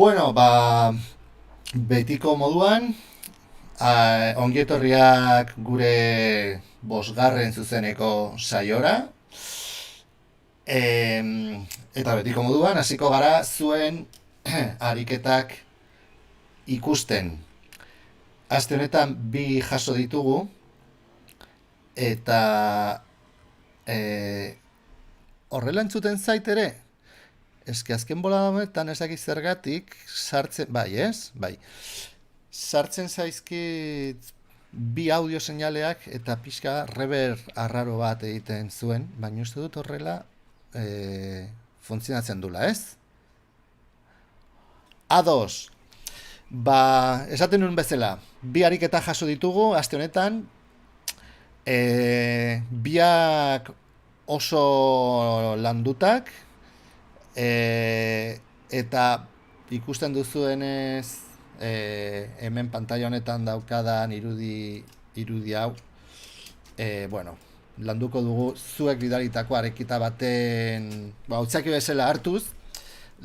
Bueno, betiko moduan, ongietorriak gure bosgarren zuzeneko saiora. Eta betiko moduan, hasiko gara zuen ariketak ikusten. Aste honetan bi jaso ditugu, eta e, horrela entzuten zait ere. Eske azken bolada honetan ezakit zergatik sartzen, bai ez? Bai. Sartzen zaizkit bi audio seinaleak eta pixka rever arraro bat egiten zuen, baina uste dut horrela funtzionatzen dula, ez? A2. Esaten nuen bezala, bi ariketa jaso ditugu aste honetan, biak oso landutak, eta ikusten duzuenez hemen pantalla honetan daukadan irudi hau, bueno, landuko dugu zuek bidalitako arekita baten, utzaki bezala hartuz,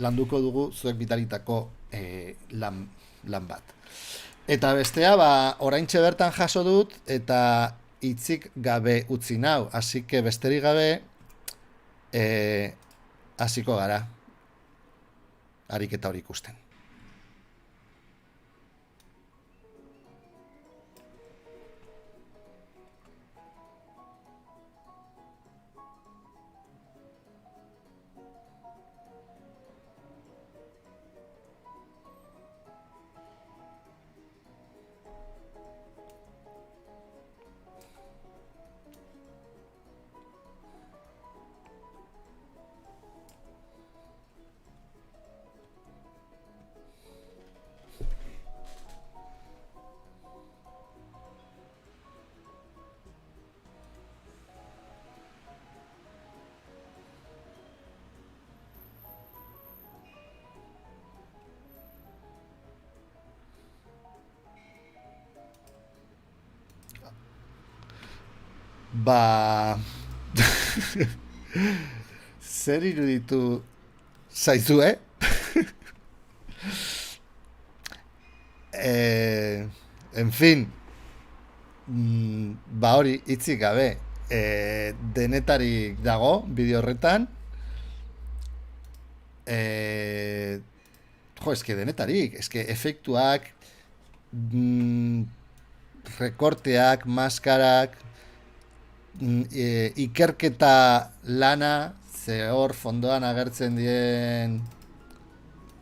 landuko dugu zuek bidalitako lan bat. Eta bestea, oraintxe bertan jaso dut, eta hitzik gabe utzi nau, así que besterik gabe, hasiko gara ariketa hori ikusten. Ba... Zer iruditu zaizue? En fin, hori hitzik gabe, denetarik dago bideo horretan. Eske denetarik, eske efektuak, rekorteak, maskarak, ikerketa lana, ze hor fondoan agertzen dien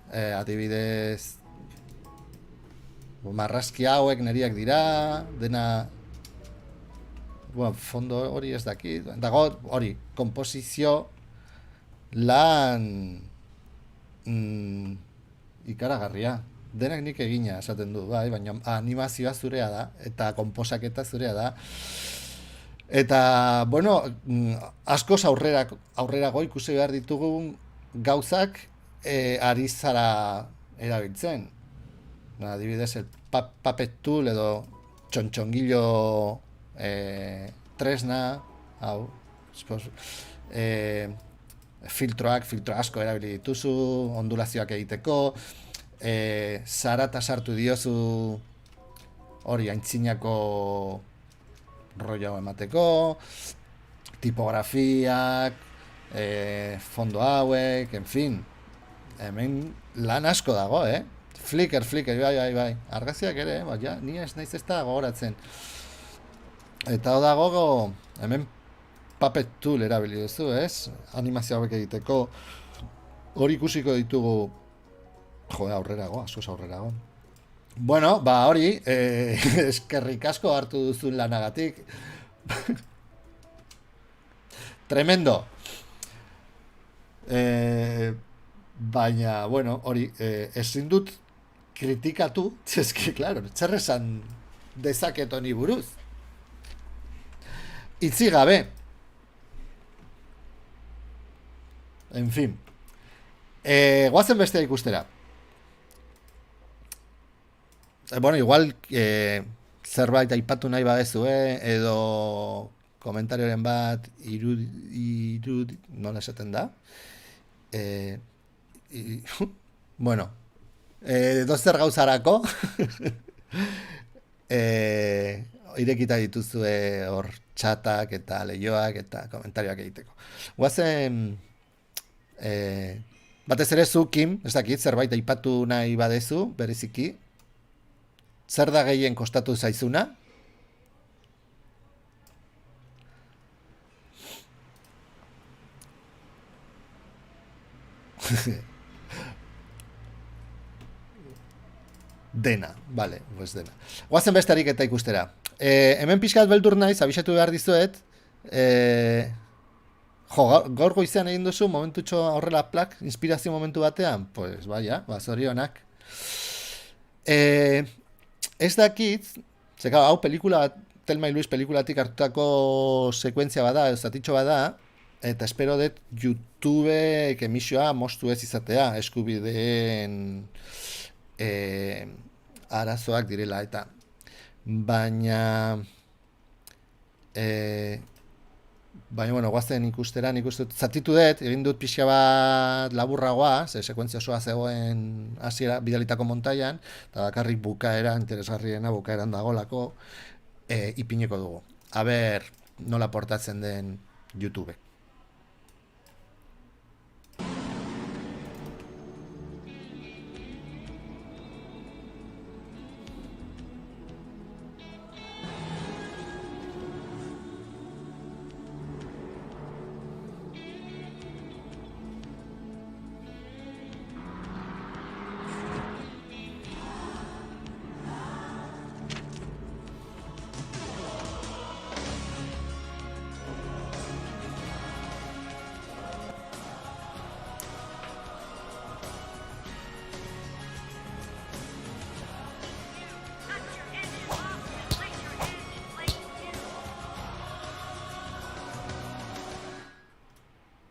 adibidez marrazki hauek neriak dira, dena, bueno, fondo hori ez dakit, dago hori, komposizio lan ikaragarria. Denak nik egina esaten du, bai, baina animazioa zurea da, eta konposaketa zurea da. Eta, bueno, askoz aurrerago ikusi behar ditugun gauzak ari zara erabiltzen. Adibidez, el puppet tool edo txontxongilo tresna, hau, filtro asko erabili dituzu, ondulazioak egiteko, zarata sartu diozu hori aintzinako rollo emateko, tipografiak, fondo hauek, en fin, hemen lan asko dago, Flickr, bai, argazkiak ere, ja, ni ez naiz ez da gogoratzen. Eta hau dago, hemen puppet tool erabili duzu, ez? Animazio hauek egiteko, hori ikusiko ditugu, aurrerago, askoz aurrerago. Bueno, hori, eskerrik asko hartu duzun lanagatik. Tremendo. Baina, bueno, hori, ezin dut kritikatu, eske, claro, zer esan dezaket honi buruz. Itzi gabe. En fin. Guazen bestea ikustera. Bueno, igual zerbait aipatu nahi badezue, edo komentarioren bat nola esaten da. Bueno, Dozer gauzarako, e, irekita dituzue hor txatak eta lehioak eta komentarioak egiteko. Guazen, e, batez ere zu, Kim, ez dakit, zerbait aipatu nahi badezu, bereziki, zer da gehien kostatu zaizuna? Dena, vale, pues dena. Guazen bestarik eta ikustera. Hemen pixkat beldur naiz, abisatu behar dizuet, e, jo, gaur goizean egin duzu momentutxo horrela plak, inspirazio momentu batean, pues baia, zorionak. E, ez dakit, ze hau pelikula, Telma y Luis pelikulatik hartutako sekuentzia bada, zatitxo bada, eta espero dut YouTube emisioa mostu ez izatea, eskubideen arazoak direla, eta baina baina, bueno, guazten ikustera, nik uste dut, zatitu dut, egin dut pixka bat laburragoa, ze sekuentzia osoa zegoen hasiera bidalitako montaian, eta bakarrik bukaera, interesgarriena bukaeran dagolako, ipineko dugu. A ber, nola portatzen den YouTube.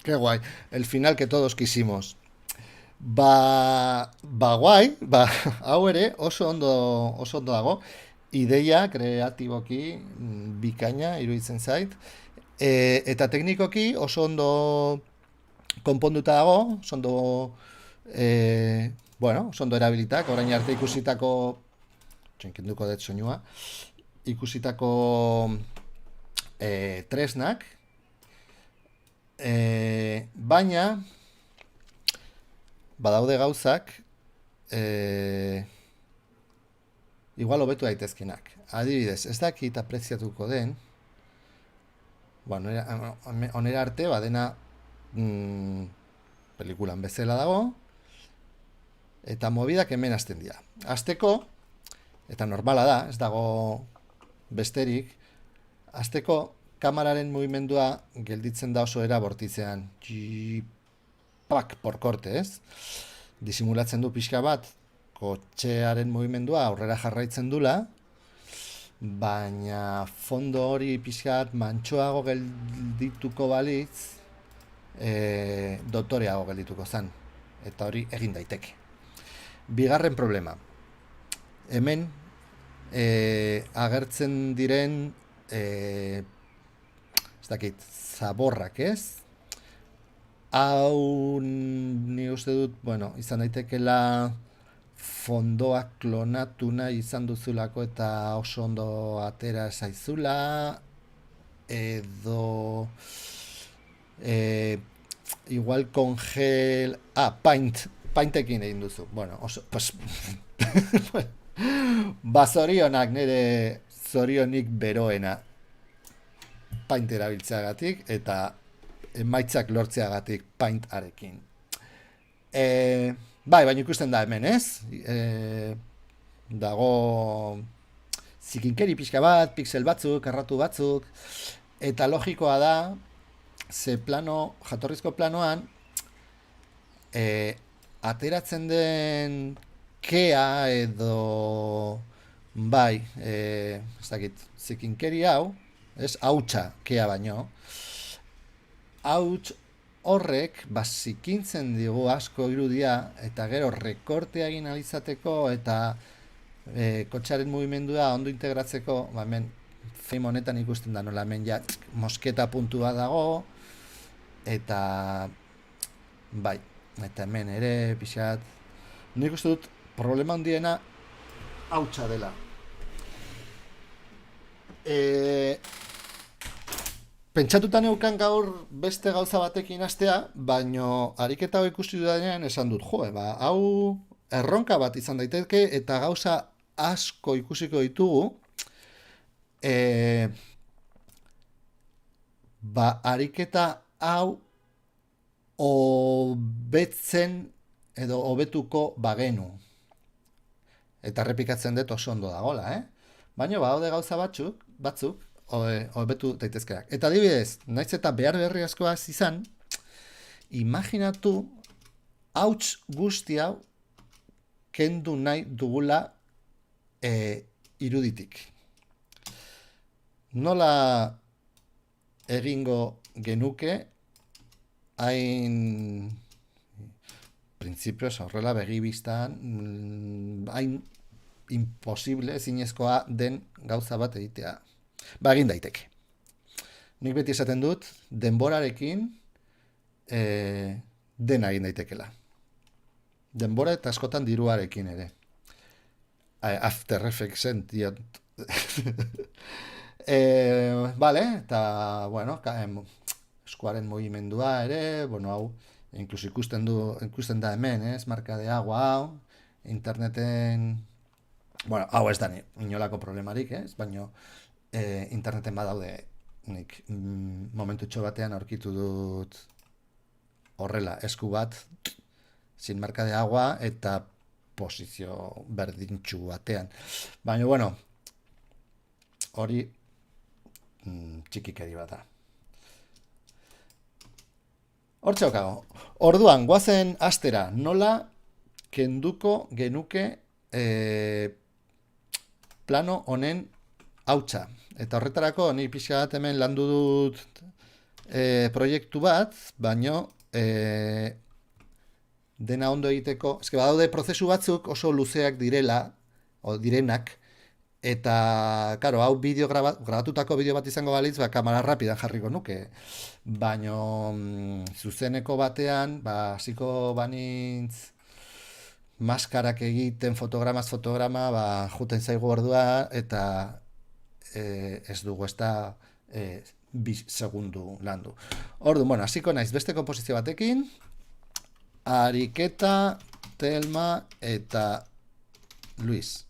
Qué guay, el final que todos quisimos. Guai, hau ere oso ondo dago. Ideia kreatiboki bikaina iruditzen zait. Eta teknikoki oso ondo konponduta dago, oso ondo, bueno, oso ondo erabilitak, orain arte ikusitako, txenkenduko dut soinua, ikusitako tresnak, baina badaude gauzak igual hobetu daitezkenak. Adibidez, ez dakit apreziatuko den, bueno, onera arte badena pelikulan bezala dago, eta mobidak hemen hasten dira. Hasteko, eta normala da, ez dago besterik, hasteko kamararen mugimendua gelditzen da oso era bortitzean. Pak por korte, ez? Disimulatzen du pixka bat, kotxearen mugimendua aurrera jarraitzen dula, baina fondo hori pixkat mantxoago geldituko balitz, dotoreago geldituko zen. Eta hori egin daiteke. Bigarren problema. Hemen agertzen diren ez dakit, zaborrak, ez? Hau ni uste dut, bueno, izan daitekela fondoa klonatu nahi izan duzulako eta oso ondo atera zaizula, edo igual kongel... paintekin egin duzu. Bueno, oso... Pues, zorionak nire zorionik beroena paint erabiltzeagatik eta emaitzak lortzeagatik paintarekin. Bai, baina ikusten da hemen, ez? Dago zikinkeri pixka bat, pixel batzuk, erratu batzuk, eta logikoa da, ze plano, jatorrizko planoan, ateratzen den kea edo bai, ez dakit, zikinkeri hau, ez, hautsa kea baino, hauts horrek zikintzen digu asko irudia eta gero rekortea egin alizateko eta kotxaren mugimendua ondo integratzeko, hemen film honetan ikusten da nola hemen ja mosketa puntua dago eta bai, eta hemen ere pixat nik uste dut problema handiena hautsa dela. E, Pentsatuta neukan gaur beste gauza batekin hastea, baino ariketa hau ikusi dudanean esan dut, jo, hau erronka bat izan daiteke eta gauza asko ikusiko ditugu, e, ariketa hau hobetzen edo hobetuko bagenu. Eta errepikatzen dut oso ondo dagola, Baina daude gauza batzuk, hobetu daitezkeak. Eta adibidez, naiz eta behar berri askoaz izan, imaginatu hauts guzti hau kendu nahi dugula iruditik. Nola egingo genuke hain printzipioz horrela begibistan hain imposible, ezinezkoa den gauza bat egitea. Egin daiteke. Nik beti esaten dut, denborarekin dena egin daitekela. Denbora eta askotan diruarekin ere. After Effectsen diot. Vale, eta, bueno, eskuaren mugimendua ere, bueno, hau, inkluso ikusten da hemen, marka de agua hau, interneten, bueno, hau ez da inolako problemarik, baina interneten badaude, nik momentutxo batean aurkitu dut horrela, esku bat, sin marka de agua, eta posizio berdintxu batean. Baina, bueno, hori txikikeri bat da. Hortxe okago. Orduan, guazen astera, nola kenduko genuke plano honen hautsa. Eta horretarako, ni pixka bat hemen landu dut proiektu bat, baino dena ondo egiteko, eske badaude prozesu batzuk oso luzeak direnak, eta, karo, hau grabatutako bideo bat izango balitz, kamera rapidan jarriko nuke. Baino, zuzeneko batean, hasiko banintz maskarak egiten fotograma, juten zaigu ordua, eta ez dugu ez da 2 segundu landu. Orduan, bueno, hasiko naiz beste komposizio batekin, Ariketa, Telma eta Luis.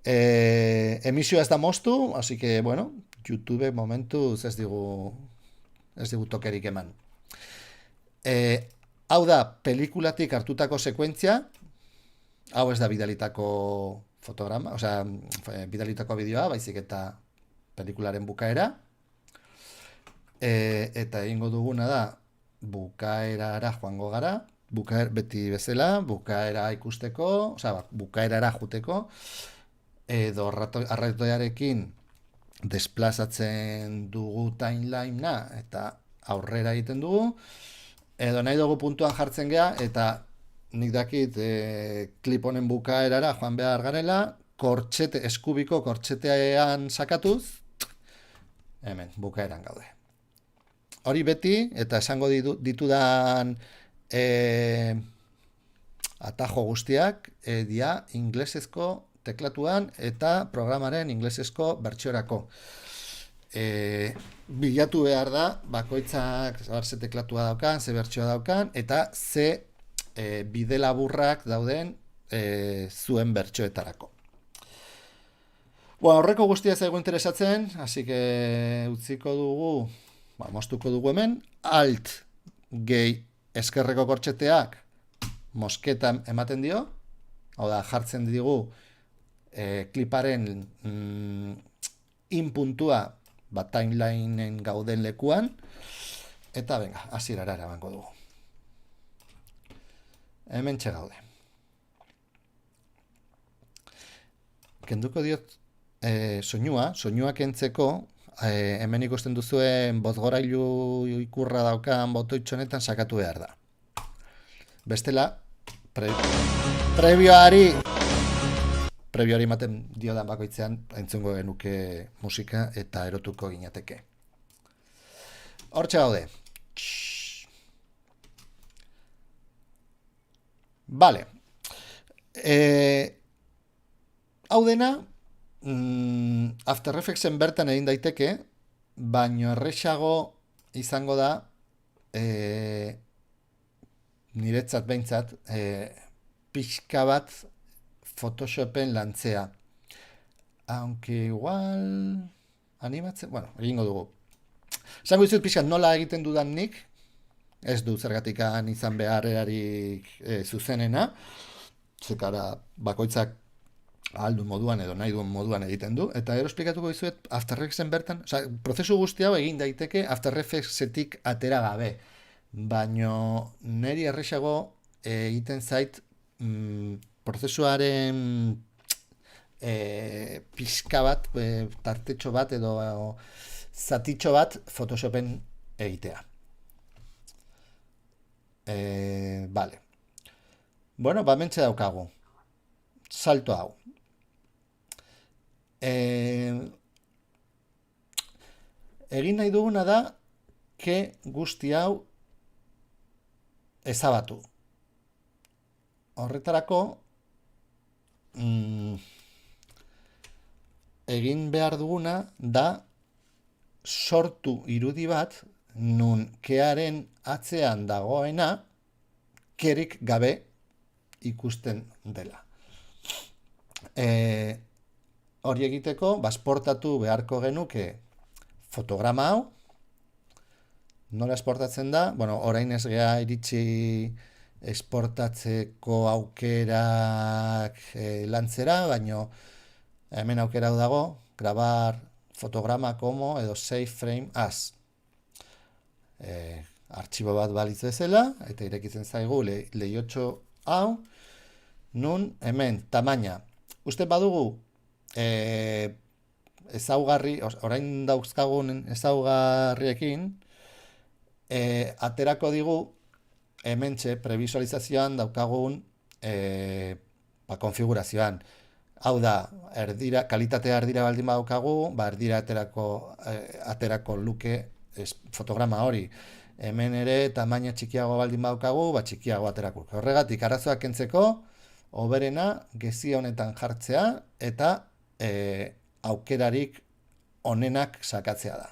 Emisioa ez da moztu, así que, bueno, YouTube momentuz ez digu tokerik eman. Hau da, pelikulatik hartutako sekuentzia, hau ez da bidalitako fotograma, osea, bidalitako bideoa, baizik eta pelikularen bukaera. Eta egingo duguna da, bukaerara joango gara, beti bezala, bukaera ikusteko, osea, bukaerara juteko, edo arratoiarekin desplazatzen dugu timelinea eta aurrera egiten dugu, edo nahi dugu puntuan jartzen gea, eta nik dakit klip honen bukaerara joan behar garela, eskubiko kortxetean sakatuz, hemen, bukaeran gaude. Hori beti, eta esango ditudan atajo guztiak, dia inglesezko teklatuan eta programaren inglesezko bertsiorako. Bilatu behar da, bakoitzak ze teklatua daukan, ze bertsioa daukan, eta ze bide laburrak dauden zuen bertsioetarako. Horreko guztia zaigu interesatzen, así que utziko dugu, moztuko dugu hemen, alt gehi eskerreko kortxeteak mosketan ematen dio, hau da, jartzen digu kliparen inpuntua timelineen gauden lekuan, eta venga, hasierara eramango dugu. Hemen txegaude. Kenduko diot soinua kentzeko, hemen ikusten duzuen bozgorailu ikurra daukan botoitxonetan sakatu behar da. Bestela, prebioari ematen diodan bakoitzean entzungo genuke musika eta erotuko ginateke. Hortxe gaude. Vale. E, hau dena, After Effectsen bertan egin daiteke, baino erresago izango da, e, niretzat behintzat, pixka bat Photoshopen lantzea. Aunque igual animatzen, bueno, egingo dugu. Esango dizut pixkat nola egiten dudan nik, ez du zergatikan izan beharrerarik zuzenena, zekara bakoitzak ahal duen moduan edo nahi duen moduan egiten du, eta gero esplikatuko dizuet After Effectsen bertan, prozesu guzti hau egin daiteke After Effectsetik atera gabe, baino niri erresago egiten zait prozesuaren pixka bat, tartetxo bat edo zatitxo bat Photoshopen egitea. Vale. Bueno, mentxe daukagu. Salto hau. Egin nahi duguna da ke guzti hau ezabatu. Horretarako egin behar duguna da sortu irudi bat nun kearen atzean dagoena kerik gabe ikusten dela. Hori egiteko, esportatu beharko genuke fotograma hau. Nola esportatzen da? Bueno, orain ez gea iritsi esportatzeko aukerak lantzera, baino hemen aukera dago, grabar fotograma como edo save frame as. Artxibo bat balitz bezala, eta irekitzen zaigu lehiotxo hau, nun hemen tamaina. Uste badugu ezaugarri, orain dauzkagun ezaugarriekin, aterako digu hementxe previsualizazioan daukagun konfigurazioan. Hau da, kalitatea erdira baldin badaukagu, erdira aterako luke fotograma hori. Hemen ere tamaina txikiago baldin badaukagu, txikiago aterako. Horregatik, arazoak kentzeko, hoberena gezi honetan jartzea eta aukerarik onenak sakatzea da.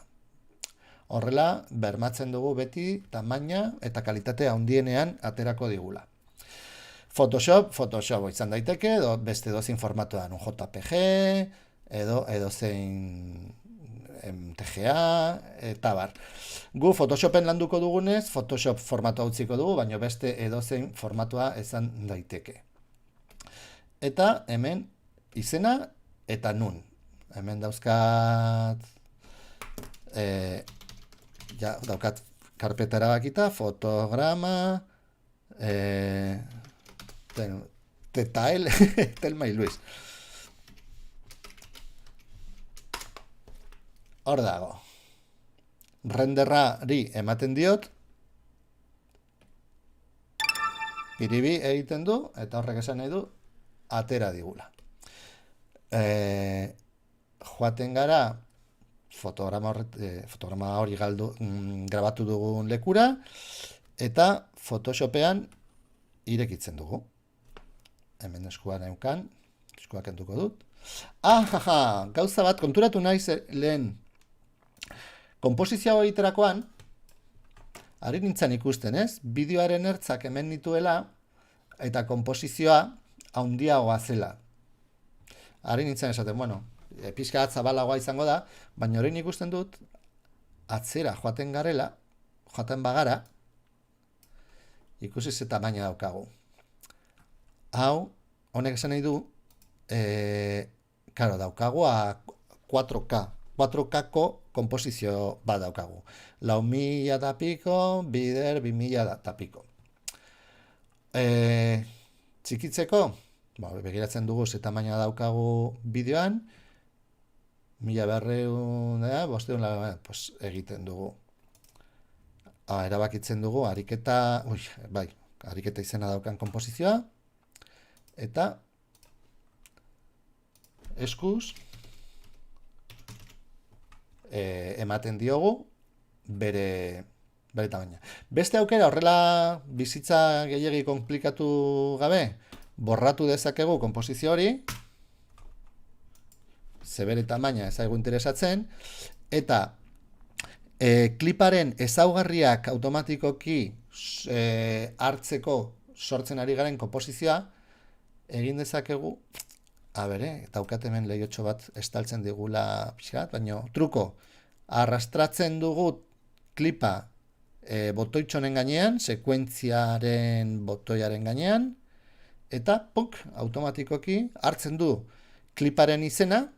Horrela, bermatzen dugu beti tamaina eta kalitatea handienean aterako digula. Photoshop izan daiteke, edo beste edozein formatoan, un JPG, edo zein TGA, eta bar. Gu Photoshopen landuko dugunez, Photoshop formatua utziko dugu, baina beste edozein formatua izan daiteke. Eta hemen izena eta nun. Hemen dauzkat daukat karpeta erabakita, fotograma, Tetael, Telma y Luis. Hor dago. Renderrari ematen diot, piribi egiten du, eta horrek esan nahi du, atera digula. Joaten gara, fotograma hori grabatu dugun lekura, eta Photoshopean irekitzen dugu. Hemen eskua neukan, eskua kentuko dut. Gauza bat, konturatu naiz lehen konposizioa egiterakoan, ari nintzen ikusten, ez? Bideoaren ertzak hemen nituela, eta konposizioa handiagoa zela. Ari nintzen esaten, bueno, pixka bat zabalagoa izango da, baina hori ikusten dut, atzera joaten bagara, ikusi ze tamaina daukagu. Hau, honek esan nahi du, daukagu a 4K. 4K-ko komposizio bat daukagu. 4.000 eta piko, bider 2.000 eta piko. Txikitzeko, begiratzen dugu ze tamaina daukagu bideoan, 1200, pues egiten dugu. Erabakitzen dugu, ariketa izena daukan komposizioa, eta eskuz ematen diogu bere tamaina. Beste aukera horrela bizitza gehiegi konplikatu gabe, borratu dezakegu konposizio hori, zebere tamaina ez zaigu interesatzen, eta kliparen ezaugarriak automatikoki hartzeko sortzen ari garen konposizioa egin dezakegu, daukat hemen lehiotxo bat estaltzen digula pixkat, baina truko, arrastratzen dugu klipa botoitxonen gainean, sekuentziaren botoiaren gainean, eta punk, automatikoki hartzen du kliparen izena,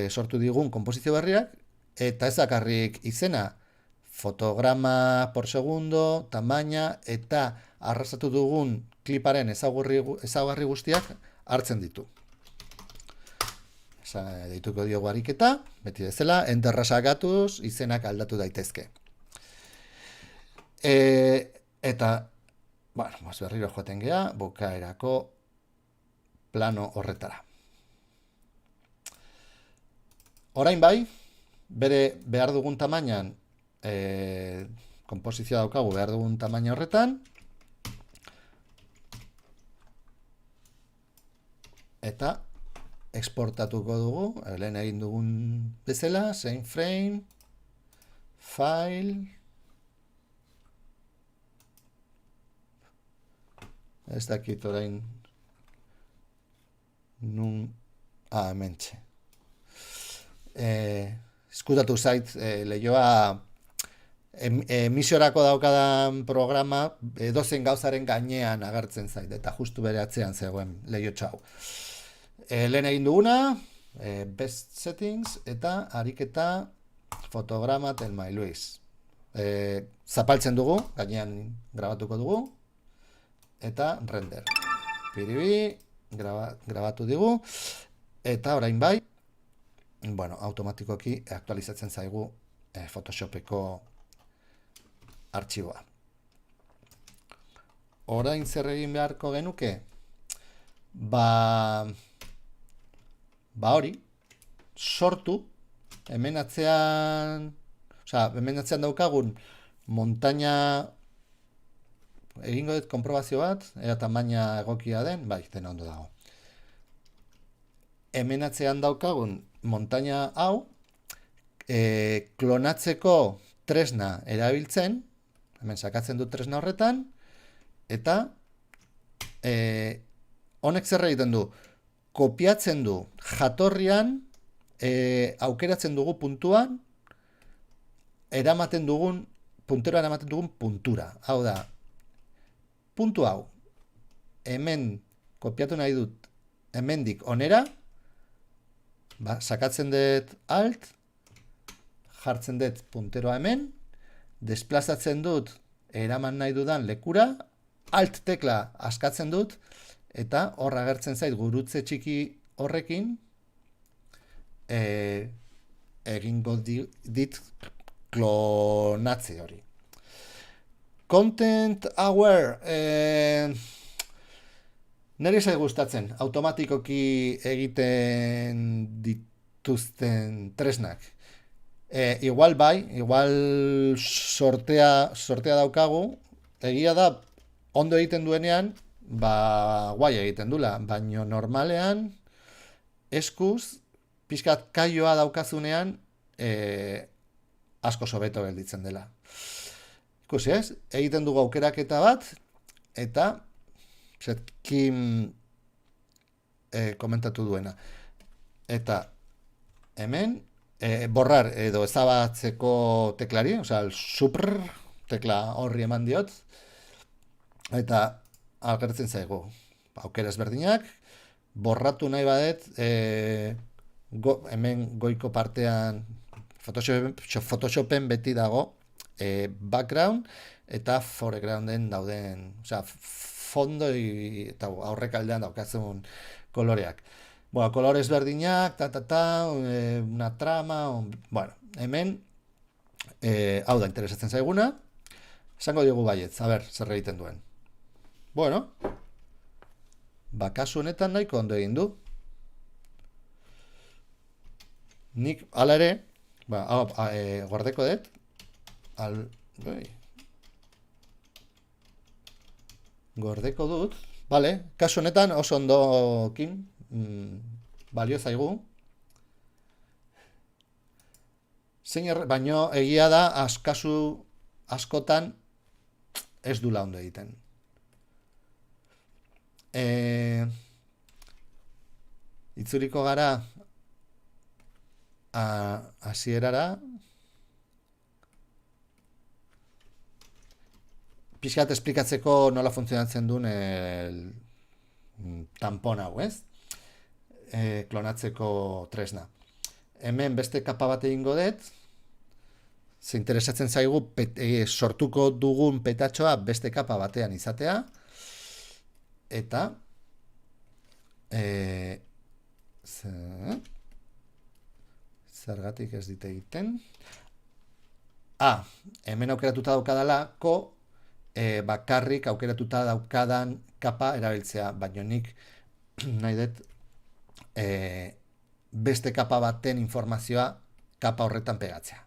sortu digun konposizio berriak, eta ez bakarrik izena, fotograma por segundo, tamaina, eta arrasatu dugun kliparen ezaugarri guztiak hartzen ditu. Deituko diogu ariketa, beti bezala, enterra sakatuz, izenak aldatu daitezke. Eta, berriro joaten gea, bukaerako plano horretara. Orain bai, bere behar dugun tamainan, konposizioa daukagu behar dugun tamaina horretan, eta exportatuko dugu, lehen egin dugun bezala, same frame, file, ez dakit orain nun, hementxe. Eskutatu zait, lehioa emisiorako daukadan programa edozein gauzaren gainean agertzen zait, eta justu bere atzean zegoen lehiotxa hau. Lehen egin duguna, best settings, eta ariketa fotograma Telma Luis. Zapaltzen dugu, gainean grabatuko dugu, eta render. Piribi, grabatu digu, eta orain bai, automatikoki aktualizatzen zaigu Photoshopeko artxiboa. Orain zer egin beharko genuke? Hori, sortu, hemen atzean daukagun montaña, egingo dut konprobazio bat, ea tamaina egokia den, dena ondo dago. Hemen atzean daukagun montaña hau, klonatzeko tresna erabiltzen, hemen sakatzen dut tresna horretan, eta honek zer egiten du, kopiatzen du jatorrian, aukeratzen dugu puntuan, punteroa eramaten dugun puntura. Hau da, puntu hau, hemen kopiatu nahi dut, hemendik onera, sakatzen dut alt, jartzen dut punteroa hemen, desplazatzen dut eraman nahi dudan lekura, alt tekla askatzen dut, eta hor agertzen zait gurutze txiki horrekin egingo dit klonatze hori. Content aware, niri zait gustatzen, automatikoki egiten dituzten tresnak. Igual sortea daukagu, egia da, ondo egiten duenean, guai egiten dula, baino normalean, eskuz, pixkat kaioa daukazunean, asko sobeto gelditzen dela. Ikusi ez, egiten dugu aukeraketa bat, eta zetkin komentatu duena. Eta hemen, borrar edo ezabatzeko teklari, supr tekla horri eman diot, eta agertzen zaigu. Aukera ezberdinak, borratu nahi badet, hemen goiko partean Photoshopen beti dago background eta foregrounden dauden, fondo eta aurrekaldean daukatzen koloreak. Kolore ezberdinak, una trama, hemen, hau da interesatzen zaiguna, esango diogu baietz, zer egiten duen. Kasu honetan nahiko ondo egin du. Nik, ala ere, guardeko dut, gordeko dut. Vale, kasu honetan oso ondokin balio zaigu. Baino egia da kasu askotan ez dula ondo egiten. Itzuliko gara hasierara. Pixkat esplikatzeko nola funtzionatzen duen tampon hau, ez? Klonatzeko tresna. Hemen beste kapa bat egingo dut. Ze interesatzen zaigu sortuko dugun petatxoa beste kapa batean izatea. Eta zergatik ez dit egiten. Hemen aukeratuta daukadalako bakarrik aukeratuta daukadan kapa erabiltzea, baina nik nahi dut beste kapa baten informazioa kapa horretan pegatzea.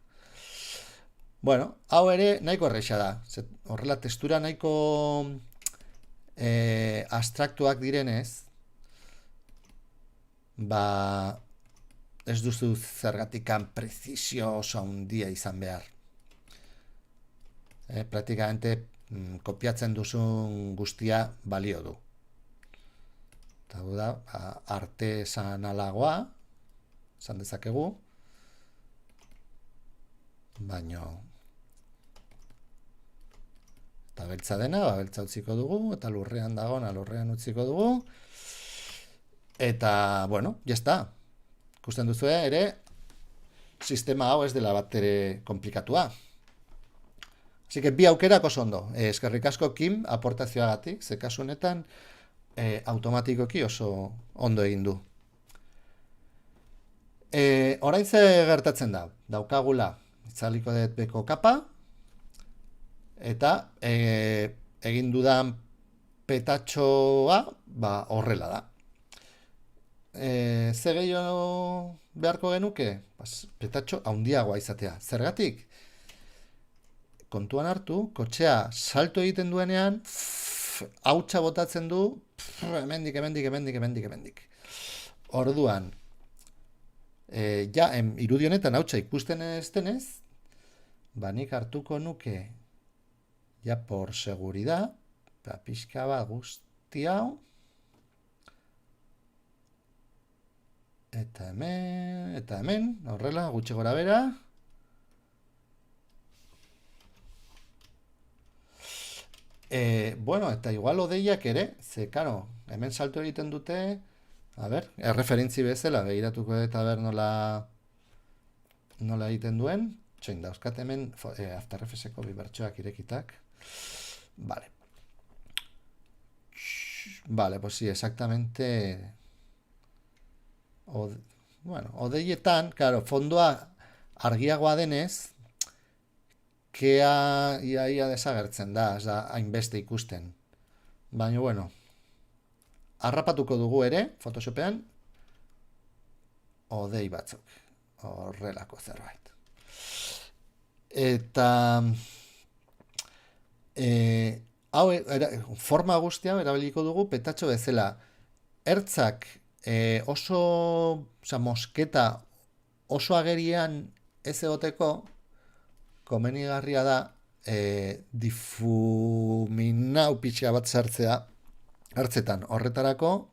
Bueno, hau ere nahiko erresa da. Horrela testura nahiko abstraktuak direnez, ez duzu zergatikan prezisio oso handia izan behar. Praktikamente kopiatzen duzun guztia balio du. Eta da, artesanalagoa, esan dezakegu, baino eta beltza dena, beltza utziko dugu, eta lurrean dagoena lurrean utziko dugu, eta, bueno, jazta. Ikusten duzu ere, sistema hau ez dela bat ere komplikatua. Así que bi aukerak oso ondo. Eskerrik asko Kim aportazioagatik, ze kasu honetan automatikoki oso ondo egin du. Orain ze gertatzen da? Daukagula itzaliko dut beko kapa, eta egin dudan petatxoa horrela da. Ze gehiago beharko genuke? Petatxo handiagoa izatea. Zergatik? Kontuan hartu, kotxea salto egiten duenean, hautsa botatzen du, hemendik. Orduan, irudi honetan hautsa ikusten ez denez, nik hartuko nuke, por seguridad, pixka bat guzti hau, eta hemen, horrela, gutxi gora bera, eta igual odeiak ere, ze, karo, hemen salto egiten dute, erreferentzi bezala, begiratuko eta nola egiten duen, txoin dauzkat hemen, After Effectseko bibertxoak irekitak, vale, pues sí, exactamente, odeietan, karo, fondoa argiagoa denez, kea ia desagertzen da, ez da hainbeste ikusten. Baina, bueno, harrapatuko dugu ere, Photoshopean, odei batzuk, horrelako zerbait. Eta, forma guztia erabiliko dugu petatxo bezala. Ertzak mosketa oso agerian ez egoteko, komenigarria da difuminau pixka bat sartzea ertzetan. Horretarako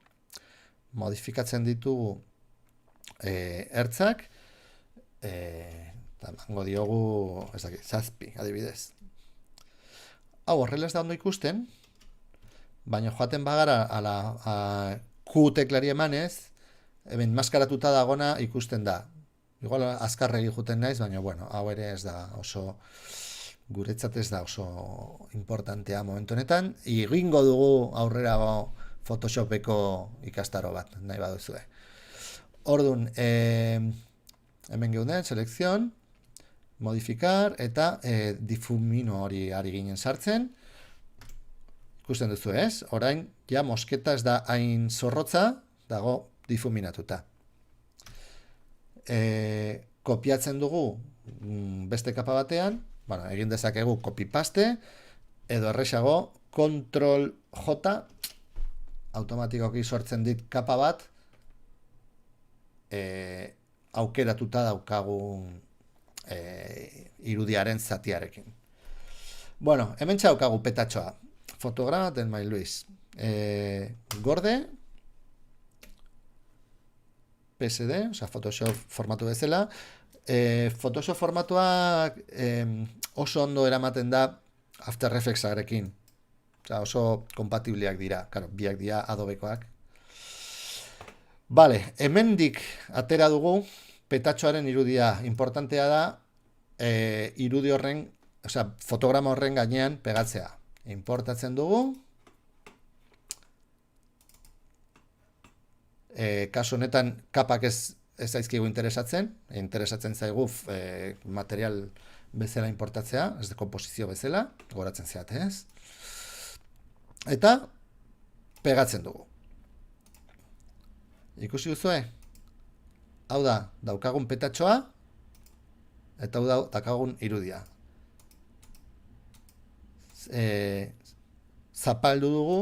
modifikatzen ditugu ertzak, eta mango diogu zazpi, adibidez. Hau horrela ez da ondo ikusten, baina joaten bagara Q teklari emanez, hemen maskaratuta dagona ikusten da. Igual azkarregi juten naiz, baina, bueno, hau ere ez da oso, guretzat ez da oso importantea momentu honetan. Egingo dugu aurrera Photoshopeko ikastaro bat, nahi baduzue. Orduan, hemen geunden, selekzion, modifikar, eta difumino hori ari ginen sartzen. Ikusten duzu ez, orain, ja mosketa ez da hain zorrotza, dago difuminatuta. Kopiatzen dugu beste kapa batean, egin dezakegu copy-paste, edo erresago Ctrl J automatikoki sortzen dit kapa bat aukeratuta daukagun irudiaren zatiarekin. Bueno, hemen daukagu petatxoa. Fotograma del May Luis. Gorde, PSD, osea Photoshop formatu bezala. Photoshop formatua oso ondo eramaten da After Effectsarekin. Osea, oso kompatibliak dira. Claro, biak dira Adobekoak. Vale, hemendik atera dugu petatxoaren irudia. Importantea da irudi horren, osea, fotograma horren gainean pegatzea. Importatzen dugu. Kasu honetan kapak ez zaizkigu interesatzen zaigu material bezala importatzea, ez de komposizio bezala, goratzen zeate ez. Eta pegatzen dugu. Ikusi duzue? Hau da, daukagun petatxoa, eta hau da, daukagun irudia. Zapaldu dugu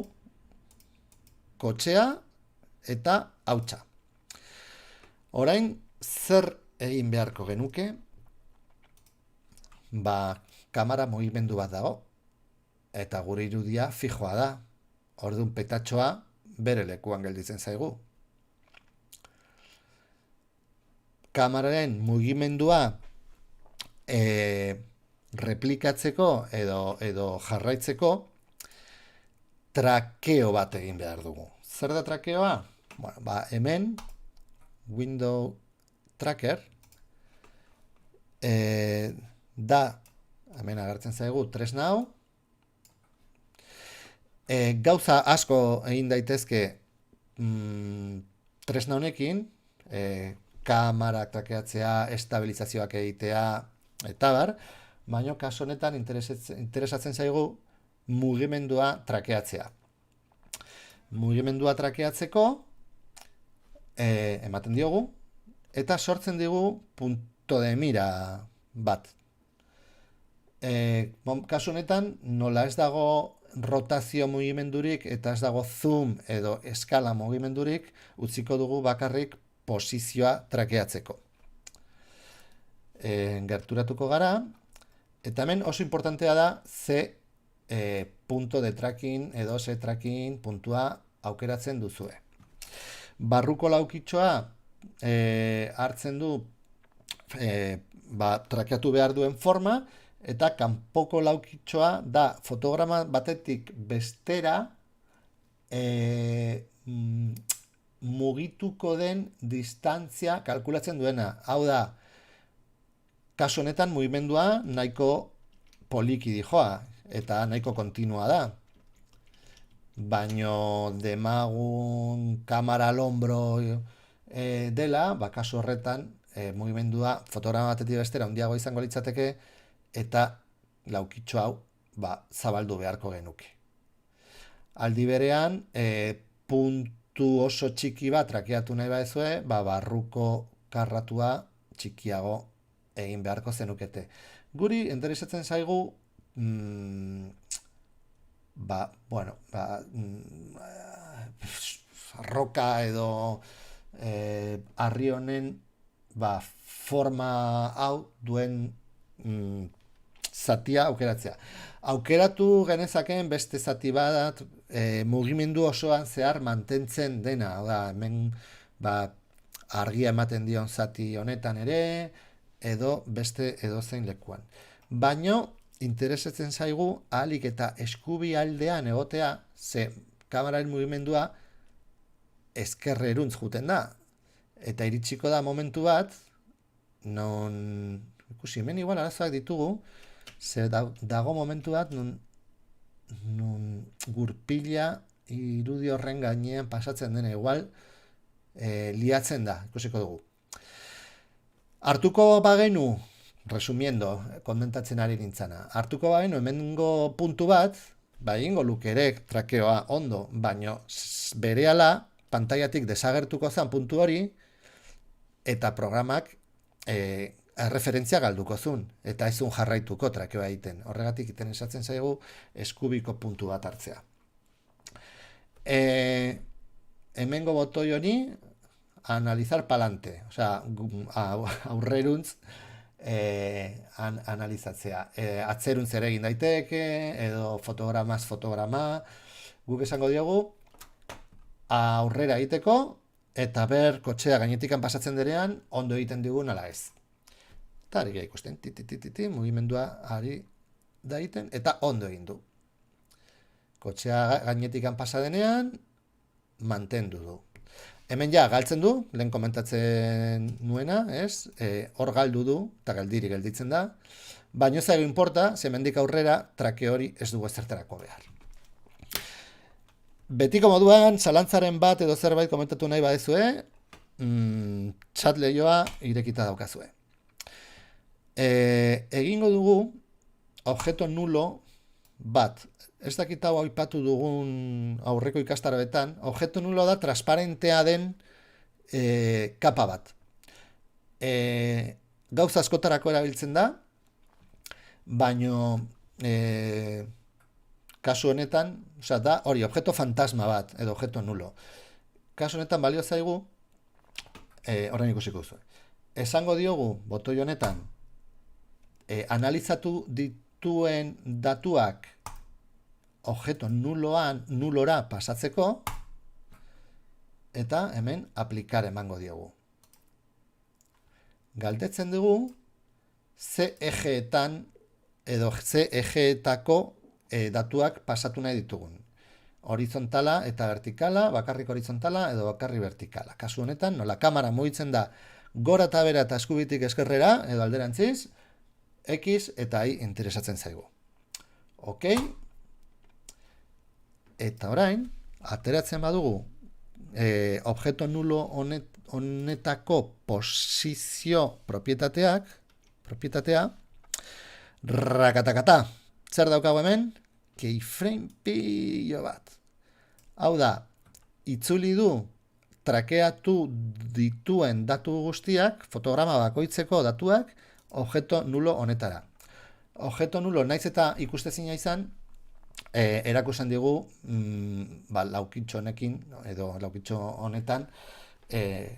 kotxea eta hautsa. Orain, zer egin beharko genuke? Kamera mugimendu bat dago, eta gure irudia fijoa da. Orduan petatxoa bere lekuan gelditzen zaigu. Kameraren mugimendua replikatzeko edo jarraitzeko trakeo bat egin behar dugu. Zer da trakeoa? Bueno, hemen Window Tracker da, hemen agertzen zaigu tresna hau. Gauza asko egin daitezke tresna honekin, kamarak trakeatzea, estabilizazioak egitea, eta bar, baina kasu honetan interesatzen zaigu mugimendua trakeatzea. Mugimendua trakeatzeko ematen diogu eta sortzen digu punto de mira bat. Kasu honetan nola ez dago rotazio mugimendurik eta ez dago zoom edo eskala mugimendurik, utziko dugu bakarrik posizioa trakeatzeko. Gerturatuko gara, eta hemen oso importantea da ze punto de tracking edo ze tracking puntua aukeratzen duzue. Barruko laukitxoa hartzen du trakeatu behar duen forma, eta kanpoko laukitxoa da fotograma batetik bestera mugituko den distantzia kalkulatzen duena. Hau da, kasu honetan mugimendua nahiko poliki dijoa, eta nahiko kontinua da. Baino demagun kamera al hombro dela, kasu horretan mugimendua fotograma batetik bestera handiago izango litzateke, eta laukitxo hau zabaldu beharko genuke. Aldi berean, puntu oso txiki bat trakeatu nahi baduzue, barruko karratua txikiago egin beharko zenukete. Guri interesatzen zaigu roka edo harri honen forma hau duen zatia aukeratzea. Aukeratu genezakeen beste zati bat mugimendu osoan zehar mantentzen dena. Hemen argia ematen dion zati honetan ere, edo beste edozein lekuan. Baino, interesatzen zaigu ahalik eta eskubi aldean egotea, ze kameraren mugimendua ezkerreruntz juten da. Eta iritsiko da momentu bat, non, ikusi, hemen igual arazoak ditugu, ze dago momentu bat, non gurpila irudi horren gainean pasatzen dena, igual liatzen da, ikusiko dugu. Hartuko bagenu, resumiendo, komentatzen ari nintzana, hartuko bagenu hemengo puntu bat, egingo lukerek trakeoa ondo, baino berehala pantailatik desagertuko zen puntu hori, eta programak referentzia galduko zuen, eta ezun jarraituko trakeoa egiten. Horregatik interesatzen zaigu eskubiko puntu bat hartzea. E, hemengo botoi honi analizar palante, osea, aurreruntz analizatzea. Atzeruntz ere egin daiteke, edo fotogramaz fotograma, guk esango diogu aurrera egiteko, eta ber kotxea gainetikan pasatzen denean ondo egiten digun ala ez. Eta ari gara ikusten, mugimendua ari da egiten, eta ondo egin du. Kotxea gainetikan pasa denean, mantendu du. Hemen ja, galtzen du, lehen komentatzen nuena, ez? Hor galdu du, eta geldirik gelditzen da. Baina ez zaigu inporta, ze hemendik aurrera, trake hori ez dugu ezertarako behar. Betiko moduan, zalantzaren bat edo zerbait komentatu nahi badezue, chat lehioa irekita daukazue. Egingo dugu, objeto nulo bat. Ez dakit hau aipatu dugun aurreko ikastaroetan, objeto nulo da transparentea den kapa bat. Gauza askotarako erabiltzen da, baino kasu honetan, osea, da hori, objeto fantasma bat, edo objeto nulo. Kasu honetan balio zaigu, orain ikusiko duzu. Esango diogu, botoi honetan, analizatu dituen datuak objeto nulora pasatzeko, eta hemen aplikar emango diogu. Galdetzen dugu, ze ejeetan edo ze ejeetako datuak pasatu nahi ditugun. Horizontala eta vertikala, bakarrik horizontala edo bakarrik vertikala. Kasu honetan, nola kamera mugitzen da gora eta bera eta eskubitik eskerrera, edo alderantziz, X eta Y interesatzen zaigu. Ok? Eta orain, ateratzen badugu, objeto nulo honetako posizio propietatea, rakatakata, zer daukagu hemen? Keyframe pilo bat. Hau da, itzuli du trakeatu dituen datu guztiak, fotograma bakoitzeko datuak, objeto nulo honetara. Objeto nulo naiz eta ikustezina izan, erakusten digu laukitxo honekin, edo laukitxo honetan,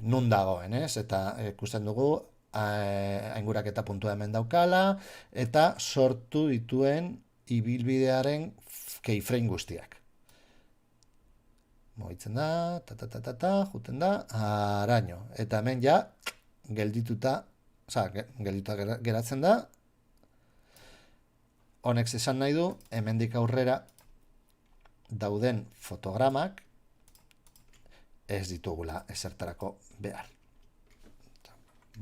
nun dagoen, ez? Eta ikusten dugu, ainguraketa puntua hemen daukala, eta sortu dituen ibilbidearen keyframe guztiak. Mogitzen da, juten da, araño. Eta hemen ja, geldituta geratzen da. Honek esan nahi du, hemendik aurrera dauden fotogramak ez ditugula ezertarako behar.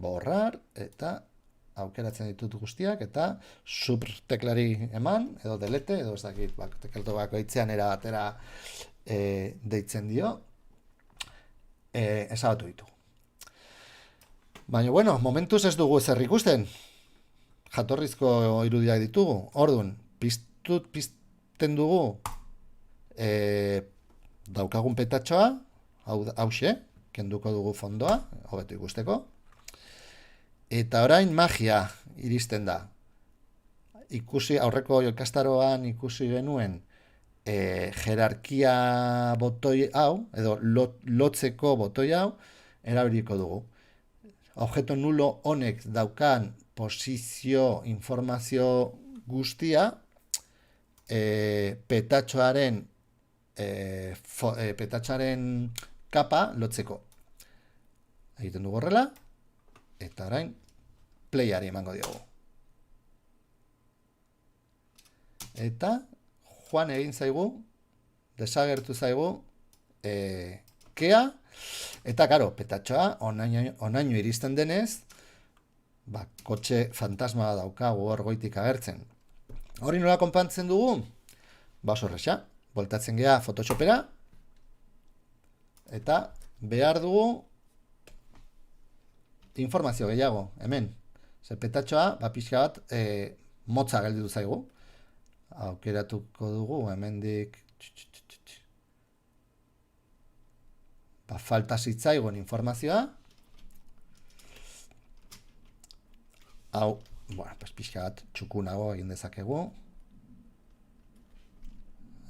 Borrar eta aukeratzen ditut guztiak eta subteklari eman, edo delete, edo ez dakit, teklatu bakoitzean era batera deitzen dio, ezabatu ditugu. Baina, bueno, momentuz ez dugu ezer ikusten. Jatorrizko irudiak ditugu. Orduan, pizten dugu daukagun petatxoa, hauxe, kenduko dugu fondoa, hobeto ikusteko. Eta orain magia iristen da. Ikusi, aurreko ikastaroan ikusi genuen jerarkia botoi hau, edo lotzeko botoi hau, erabiliko dugu. Objeto nulo honek daukan posizio informazio guztia petatxoaren kapa lotzeko. Egiten dugu horrela, eta orain playari emango diogu. Eta joan egin zaigu, desagertu zaigu kea, eta karo, petatxoa onaino iristen denez, kotxe fantasma daukagu hor goitik agertzen. Hori nola konpantzen dugu? Oso erresa, voltatzen gea Photoshopera, eta behar dugu informazio gehiago, hemen. Zer petatxoa, pixka bat, motza gelditu zaigu. Aukeratuko dugu, hemendik falta zitzaigun informazioa. Hau, pixka bat txukunago egin dezakegu.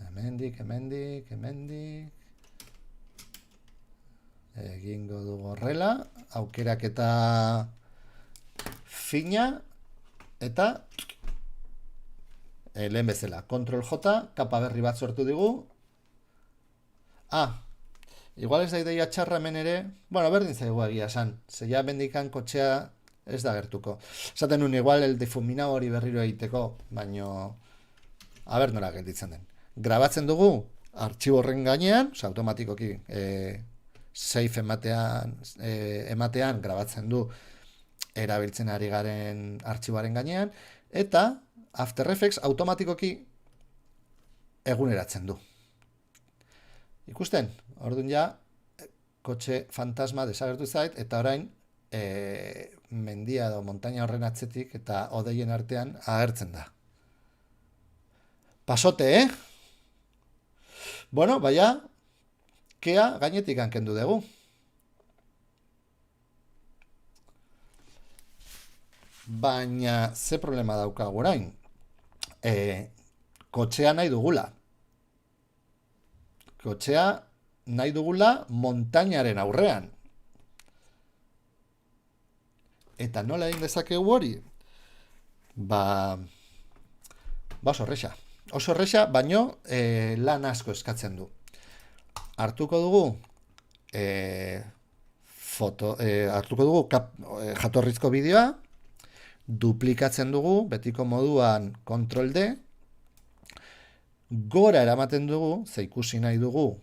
Hemendik. Egingo dugu horrela, aukerak eta fina, eta lehen bezala, Ctrl J, kapa berri bat sortu digu. Igual ez da ideia txarra hemen ere, bueno, berdin zaigu egia esan, zeia bendikan kotxea ez da gertuko. Esaten nun igual el difumina hori berriro egiteko, baino, nola gelditzen den. Grabatzen dugu, artxibo horren gainean, automatikoki save ematean grabatzen du erabiltzen ari garen artxiboaren gainean, eta After Effects automatikoki eguneratzen du. Ikusten, orduan ja, kotxe fantasma desagertu zait, eta orain mendia edo montaña horren atzetik eta odeien artean agertzen da. Pasote, Bueno, baina, kea gainetik hankendu dugu. Baina, ze problema daukagu orain? Kotxea nahi dugula. Kotxea nahi dugula montainaren aurrean. Eta nola egin dezakegu hori? Oso erresa. Oso erresa, baino lan asko eskatzen du. Hartuko dugu jatorrizko bideoa, duplikatzen dugu, betiko moduan Ctrl D, gora eramaten dugu, ze ikusi nahi dugu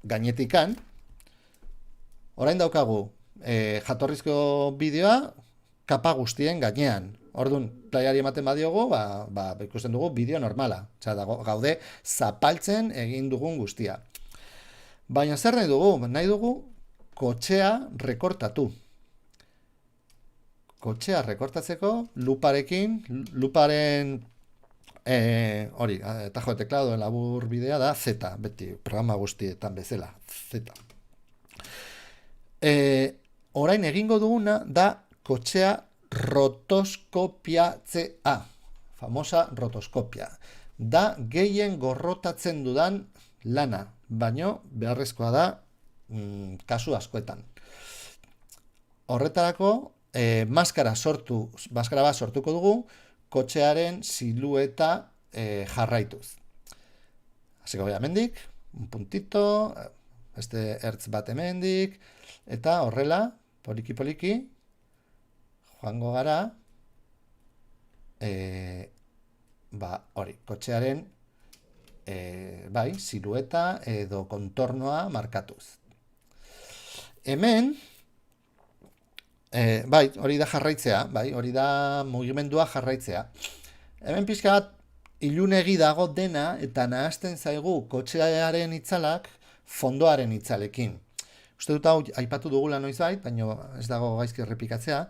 gainetikan, orain daukagu jatorrizko bideoa kapa guztien gainean. Orduan, playari ematen badiogu, ikusten dugu bideo normala. Gaude zapaltzen egin dugun guztia. Baina zer nahi dugu? Nahi dugu kotxea rekortatu. Kotxea rekortatzeko luparen tajo de teclado labur bidea da Z, beti programa guztietan bezala, Z. Orain egingo duguna da kotxea rotoskopiatzea, famosa rotoskopia. Da gehien gorrotatzen dudan lana, baino beharrezkoa da kasu askoetan. Horretarako, maskara bat sortuko dugu, kotxearen silueta jarraituz. Hasiko gara hemendik, un puntito, beste ertz bat hemendik, eta horrela, poliki-poliki, joango gara, kotxearen silueta edo kontornoa markatuz. Hemen, hori da jarraitzea, hori da mugimendua jarraitzea. Hemen pixka bat ilunegi dago dena eta nahazten zaigu kotxearen itzalak fondoaren itzalekin. Uste dut hau aipatu dugula noizbait, baina ez dago gaizki errepikatzea.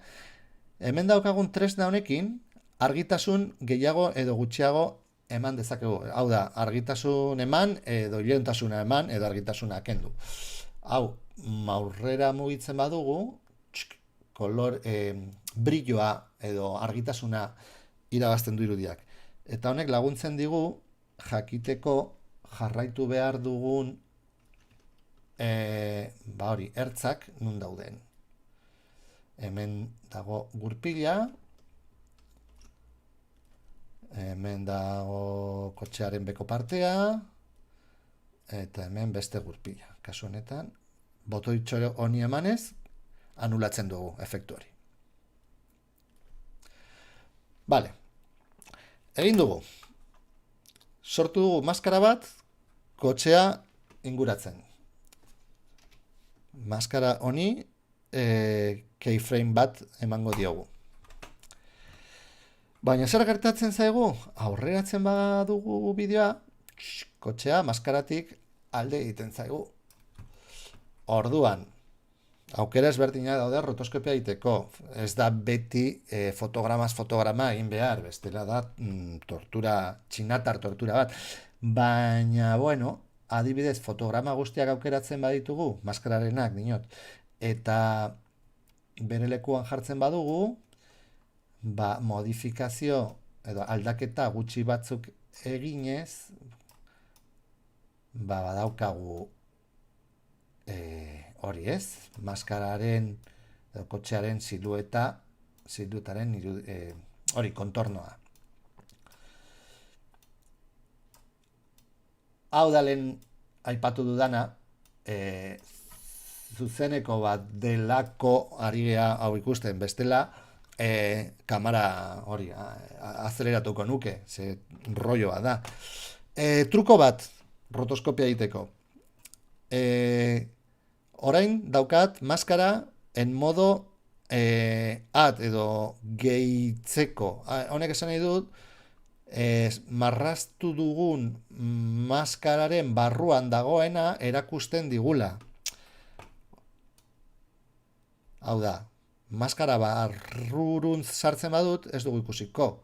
Hemen daukagun tresna honekin argitasun gehiago edo gutxiago eman dezakegu. Hau da, argitasun eman edo iluntasuna eman edo argitasuna kendu. Hau, aurrera mugitzen badugu, brilloa edo argitasuna irabazten du irudiak. Eta honek laguntzen digu jakiteko jarraitu behar dugun ertzak nun dauden. Hemen dago gurpila, hemen dago kotxearen beko partea, eta hemen beste gurpila. Kasu honetan, botoitxo honi emanez, anulatzen dugu efektu hori. Bale, egin dugu. Sortu dugu maskara bat, kotxea inguratzen. Maskara honi keyframe bat emango diogu. Baina zer gertatzen zaigu? Aurreratzen badugu bideoa, kotxea maskaratik alde egiten zaigu. Orduan, aukera ezberdina daude rotoskopia egiteko. Ez da beti fotograma egin behar, bestela da txinatar tortura bat. Baina, bueno, adibidez, fotograma guztiak aukeratzen baditugu, maskararenak, dinot, eta bere lekuan jartzen badugu, modifikazio edo aldaketa gutxi batzuk eginez, badaukagu hori ez, maskararen edo kotxearen siluetaren hori kontornoa. Hau da lehen aipatu dudana, zuzeneko bat delako ari gea hau ikusten, bestela kamera hori azeleratuko nuke, ze rolloa da. Truko bat, rotoskopia egiteko. Orain daukat maskara en modo at edo gehitzeko. Honek esan nahi dut, marraztu dugun maskararen barruan dagoena erakusten digula. Hau da, maskara barrurun sartzen badut, ez dugu ikusiko.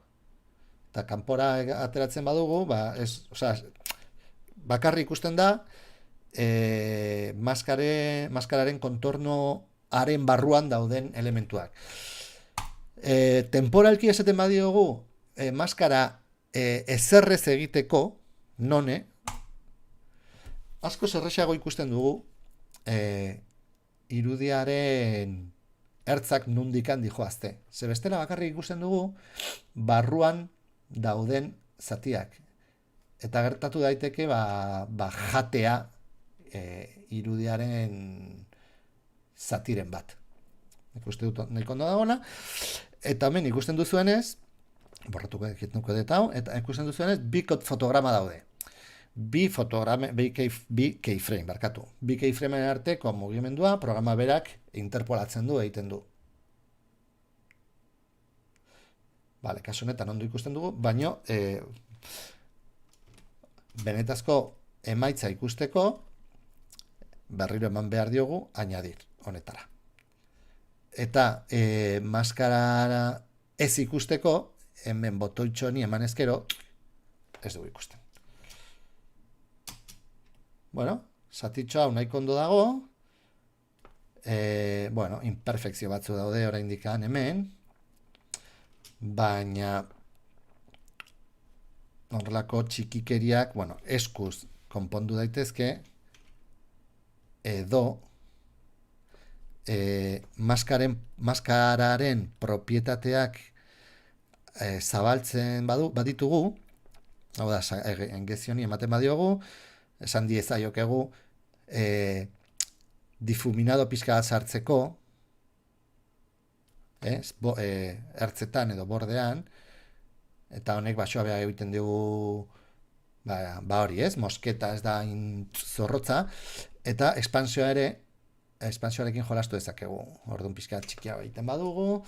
Eta kanpora ateratzen badugu, bakarri ikusten da, maskararen kontornoaren barruan dauden elementuak. Temporalki esaten badiogu, maskara ezerrez egiteko, none, asko zerrexago ikusten dugu, irudiaren ertzak nundikan dijoazte. Ze bestela bakarrik ikusten dugu, barruan dauden zatiak. Eta gertatu daiteke, jatea irudiaren zatiren bat. Ikusten dut nahiko ondo dagoena. Eta hemen ikusten duzuenez, borratuko dut hau, eta ikusten duzuenez, bi fotograma daude. Bi keyframe, barkatu. Bi keyframeen arteko mugimendua programa berak interpolatzen du, egiten du. Bale, kasu honetan ondo ikusten dugu, baino benetazko emaitza ikusteko berriro eman behar diogu añadir honetara. Eta maskarara ez ikusteko, hemen botoitxo honi eman ezkero, ez dugu ikusten. Bueno, zatitxo hau nahiko ondo dago. Imperfekzio batzu daude oraindik hemen. Baina horrelako txikikeriak, eskuz konpondu daitezke, edo maskararen propietateak zabaltzen baditugu, hau da, engezioni ematen badiogu, esan diezaiokegu difuminado pixka bat sartzeko, ertzetan edo bordean, eta honek basoa beha egiten dugu hori ez, mosketa ez da zorrotza, eta ekspansioarekin jolastu dezakegu. Orduan pixka txikia egiten badugu,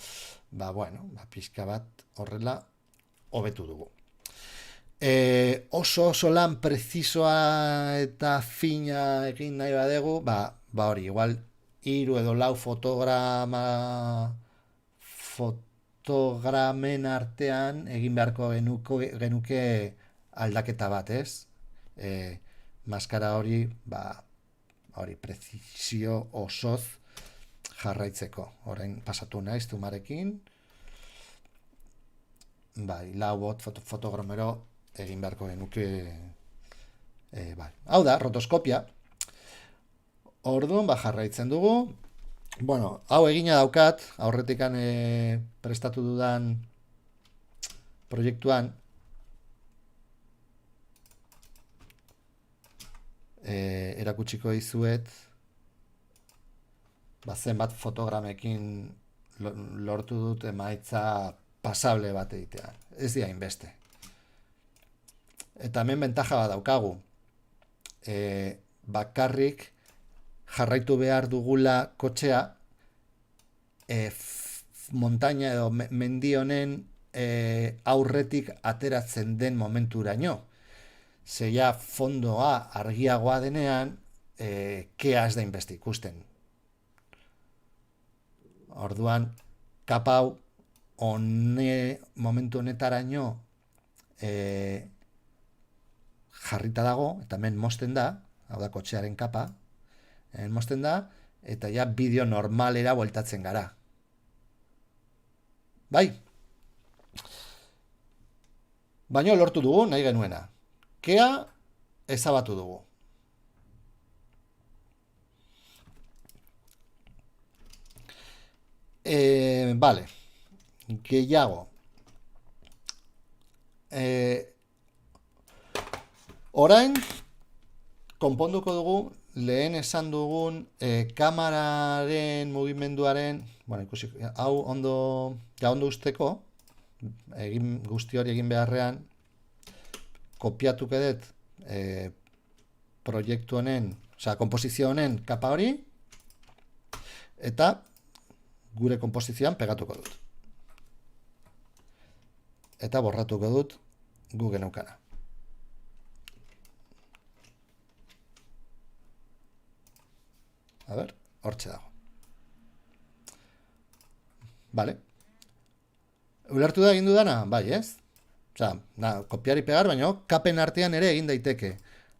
pixka bat horrela hobetu dugu. Oso lan precisoa eta fina egin nahi badegu, hori, igual 3 edo 4 fotogramen artean egin beharko genuke aldaketa bat, ez? Maskara hori, prezisio osoz jarraitzeko. Orain pasatu naiz zumarekin. 4 fotogramero egin beharko genuke. Hau da, rotoskopia. Orduan, jarraitzen dugu. Hau egina daukat, aurretikan prestatu dudan proiektuan. Erakutsiko dizuet, zenbat fotogramekin lortu dut emaitza pasable bat egitea. Ez dira inbeste. Eta hemen bentaja bat daukagu. Bakarrik jarraitu behar dugula kotxea montaña edo mendi honen aurretik ateratzen den momenturaino. Zeia fondoa argiagoa denean, kea ez da inbeste ikusten. Orduan, kapau momentu honetaraino jarrita dago, eta hemen mozten da, hau da kotxearen kapa, hemen mozten da, eta ja bideo normalera bueltatzen gara. Bai? Baina lortu dugu, nahi genuena. Kea ezabatu dugu. Vale, gehiago. E, orain, konponduko dugu, lehen esan dugun kamararen mugimenduaren, bueno, ikusi, hau ondo usteko, guzti hori egin beharrean, kopiatuko dut proiektu honen, osea, konposizio honen kapa hori, eta gure konposizioan pegatuko dut. Eta borratuko dut gu geneukana. A ber, hortxe dago. Vale. Ulertu da egin dudana? Bai, ez? Osea, kopiari pegar, baina kapen artean ere egin daiteke.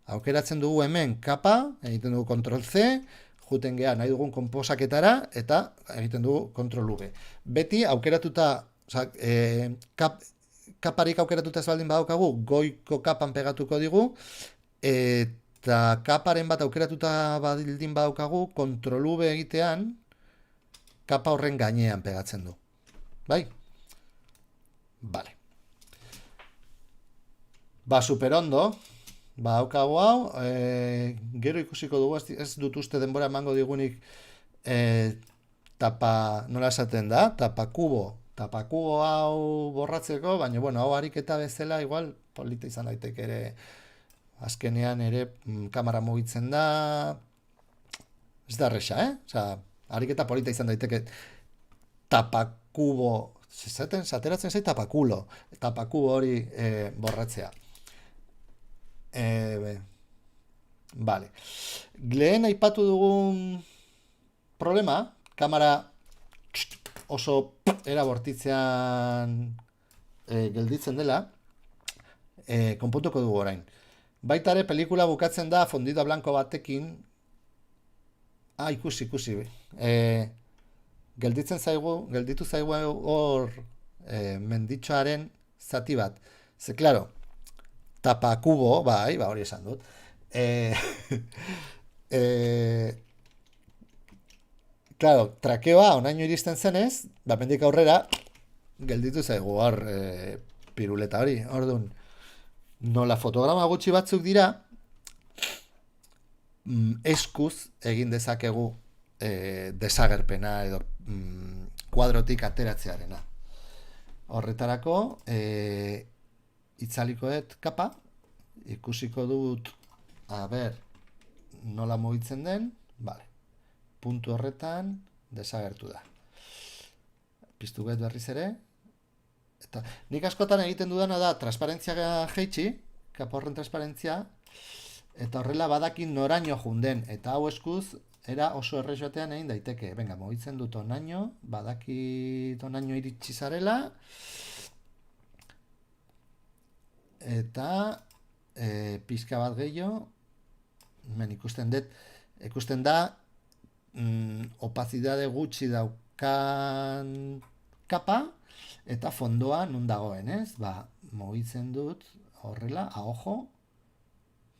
Aukeratzen dugu hemen kapa, egiten dugu Ctrl C, juten geha nahi dugun konposaketara, eta egiten dugu Ctrl V. Beti aukeratuta, osea, kaparik aukeratuta ez baldin badaukagu, goiko kapan pegatuko digu, eta kaparen bat aukeratuta baldin badaukagu, Ctrl V egitean, kapa horren gainean pegatzen du. Bai? Vale. Ba, superondo. Ba, haukagu hau, gero ikusiko dugu, ez dut uste denbora emango digunik nola esaten da, tapakubo hau borratzeko, baina, bueno, hau ariketa bezala, igual, polita izan daiteke ere, azkenean ere, kamera mugitzen da, ez da erresa, Osea, ariketa polita izan daiteke, tapakubo, zateratzen zait tapakubo hori borratzea. Vale. Lehen aipatu dugun problema, kamera oso era bortitzean gelditzen dela, konpontuko dugu orain. Baita ere, pelikula bukatzen da fondido blanko batekin, ikusi, gelditu zaigu hor menditxoaren zati bat. Ze, klaro, tapakubo, bai, hori esan dut. Claro, trakeoa onaino iristen zenez, mendik aurrera, gelditu zaigu hor piruleta hori. Orduan, nola fotograma gutxi batzuk dira, eskuz egin dezakegu desagerpena edo kuadrotik ateratzearena. Horretarako, itzaliko dut kapa, ikusiko dut, a ber, nola mugitzen den, vale. Puntu horretan desagertu da. Piztu bet berriz ere, eta nik askotan egiten dudana da transparentzia jeitsi, kapa horren transparentzia, eta horrela badakin noraino junden, eta hau eskuz, era oso errez batean egin daiteke. Venga, mugitzen dut onaino, badakit onaino iritsi zarela, eta pizka bat gehiago, ikusten da, opazidade gutxi daukan kapa, eta fondoa nun dagoen, ez? Ba, mugitzen dut horrela, ojo,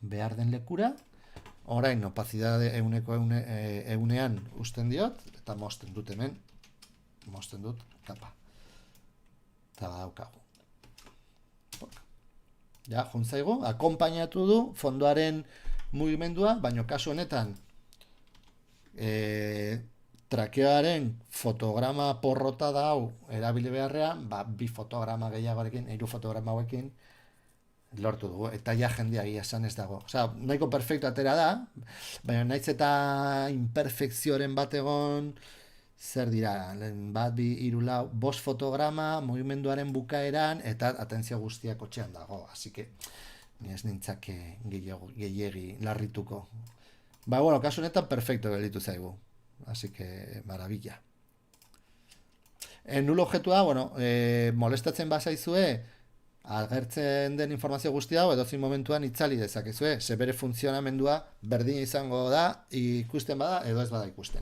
behar den lekura, orain opazidade eunean usten diot, eta mozten dut hemen, mozten dut kapa. Eta daukagu. Ja, juntzaigu, akompainatu du fondoaren mugimendua, baina kasu honetan trakeoaren fotograma porrota da hau erabili beharrean, bi fotograma gehiagorekin, 3 fotograma hauekin lortu dugu, eta ja jendea egia esan ez dago. Osea, nahiko perfektu atera da, baina naiz eta imperfekzioren bat egon, zer dira, bat, 2, 3, 4, 5 fotograma, mugimenduaren bukaeran, eta atentzio guztiak kotxean dago, así que ni ez nintzake gehiegi larrituko. Ba, bueno, kasu honetan perfecto gelditu zaigu, así que maravilla. Null objektua, bueno, molestatzen bazaizue, agertzen den informazio guzti hau edozein momentuan itzali dezakezue, ze bere funtzionamendua berdina izango da, ikusten bada edo ez bada ikusten.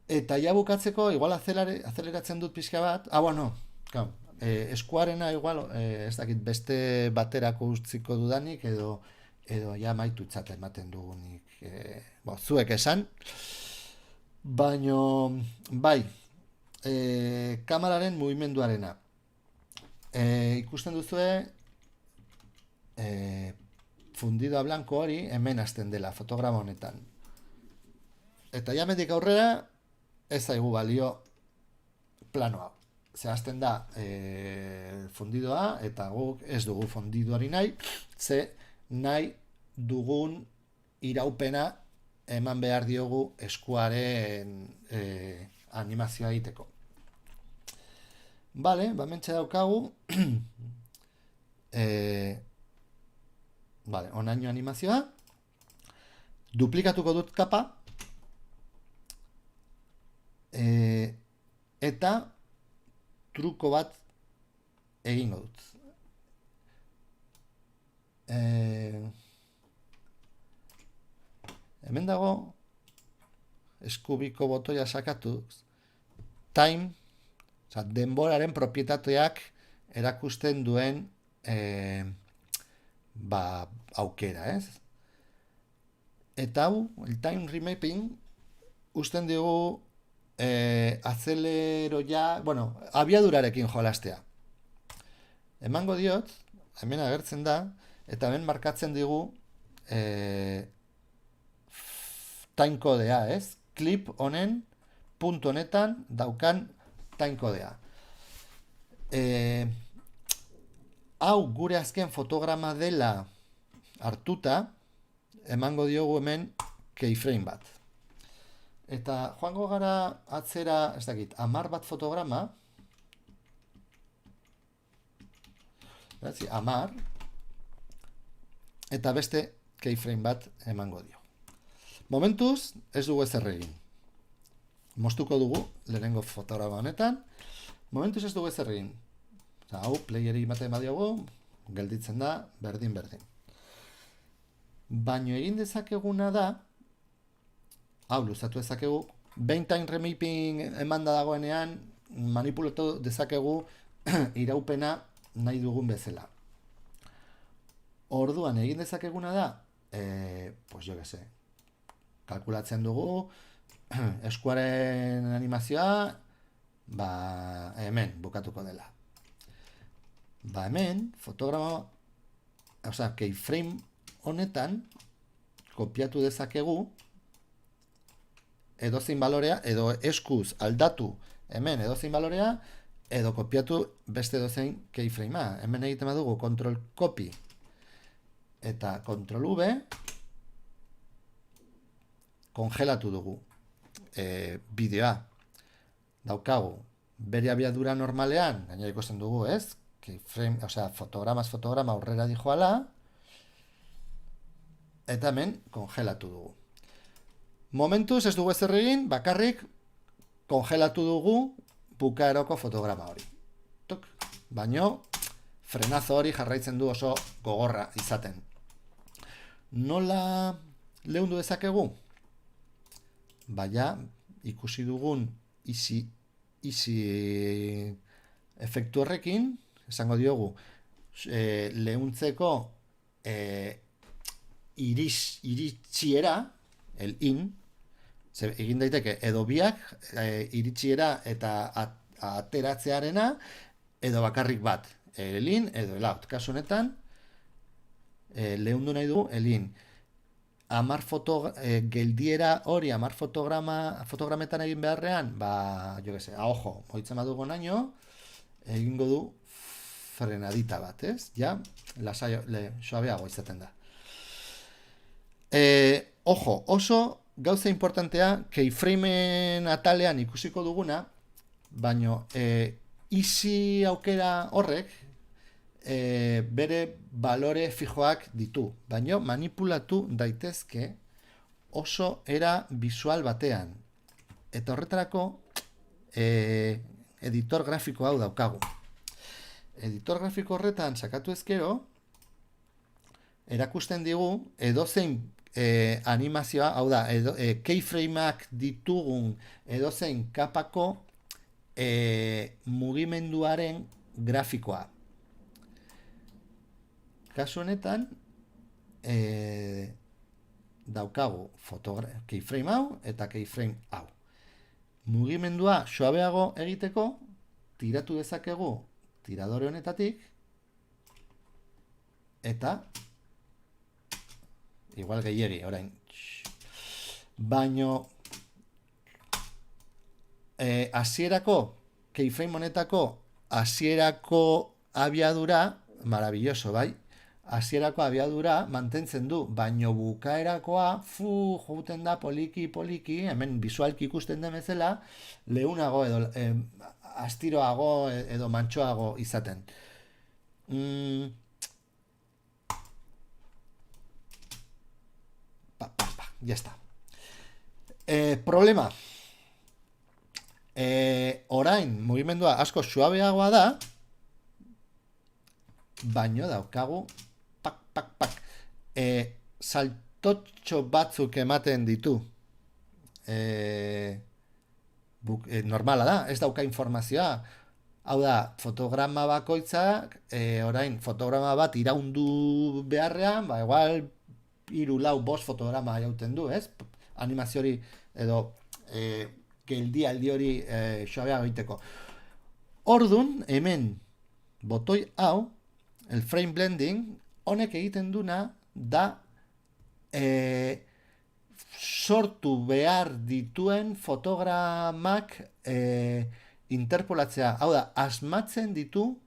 Eta ja bukatzeko, igual azeleratzen dut pixka bat, bueno, eskuarena igual, ez dakit beste baterako utziko dudanik, edo ja maitutzat ematen dugunik, zuek esan. Baino, bai, kameraren mugimenduarena. Ikusten duzue, fundidoa blanko hori hemen hasten dela fotograma honetan. Eta jametik aurrera, ez zaigu balio plano hau. Zehazten da fundidoa, eta guk ez dugu fundidoari nahi, ze nahi dugun iraupena eman behar diogu eskuaren animazioa egiteko. Bale, mentxe daukagu, vale, onaino animazioa, duplikatuko dut kapa, eta truko bat egingo dut. Hemen dago, eskubiko botoia sakatu, time, oza, denboraren propietateak erakusten duen aukera, ez? Eta hau, el time remapping, usten dugu azelero bueno, abiadurarekin jolastea. Emango diot, hemen agertzen da, eta hemen markatzen digu timekodea, ez? Klip honen, puntu honetan, daukan timekodea. Hau gure azken fotograma dela hartuta, emango diogu hemen keyframe bat. Eta joango gara atzera, ez dakit, 10 bat fotograma, 10, eta beste keyframe bat emango dio. Momentuz, ez dugu ezer egin. Moztuko dugu, lehenengo fotograma honetan, momentuz ez dugu ezer egin. Hau, playeri ematen badiogu, gelditzen da, berdin-berdin. Baino egin dezakeguna da, hau, luzatu dezakegu, behin time remapping emanda dagoenean, manipulatu dezakegu iraupena nahi dugun bezala. Orduan egin dezakeguna da, pues jo que sé, kalkulatzen dugu, eskuaren animazioa, hemen bukatuko dela. Hemen, fotograma, oza, keyframe honetan, kopiatu dezakegu, edozein balorea, edo eskuz aldatu hemen edozein balorea, edo kopiatu beste edozein keyframea. Hemen egiten badugu control copy eta control V, kongelatu dugu bideoa. Daukagu, bere abiadura normalean, gainera ikusten dugu, ez? Keyframe, osea, fotograma aurrera dijoala, eta hemen kongelatu dugu. Momentuz ez dugu ezer egin, bakarrik kongelatu dugu bukaeroko fotograma hori. Baino, frenazo hori jarraitzen du oso gogorra izaten. Nola leundu dezakegu? Baina, ikusi dugun easy efektu horrekin, esango diogu, leuntzeko iritsiera, el in, egin daiteke edo biak iritsiera eta ateratzearena, edo bakarrik bat, el in edo el out. Kasu honetan, leundu nahi dugu el in. Geldiera hori 10 fotogrametan egin beharrean, jo que se, ojo, moitzen badugu naino, egingo du frenadita bat, ez? Ja, suabeago izaten da. Ojo, oso gauza importantea, keyframeen atalean ikusiko duguna, baino easy aukera horrek bere balore fijoak ditu, baino manipulatu daitezke oso era visual batean. Eta horretarako editor grafiko hau daukagu. Editor grafiko horretan sakatu ezkero, erakusten digu edozein animazioa, hau da, keyframeak ditugun edozein kapako mugimenduaren grafikoa. Kasu honetan, daukagu keyframe hau eta keyframe hau. Mugimendua suabeago egiteko, tiratu dezakegu tiradore honetatik, eta igual gehiegi, orain. Baino hasierako keyframe honetako hasierako abiadura, maravilloso, bai? Hasierako abiadura mantentzen du, baino bukaerakoa jouten da poliki, hemen visualki ikusten den bezala, leunago edo astiroago edo mantxoago izaten. Ya está. Problema. Orain, mugimendua asko suabeagoa da, baino daukagu pak. Saltotxo batzuk ematen ditu. Normala da, ez dauka informazioa. Hau da, fotograma bakoitzak, orain, fotograma bat iraundu beharrean, ba, igual, 3, 4, 5 fotograma jauten du, ez? Animazio hori, edo, geldialdi hori suabea egiteko. Ordun, hemen, botoi hau, el frame blending, honek egiten duna da sortu behar dituen fotogramak interpolatzea. Hau da, asmatzen ditu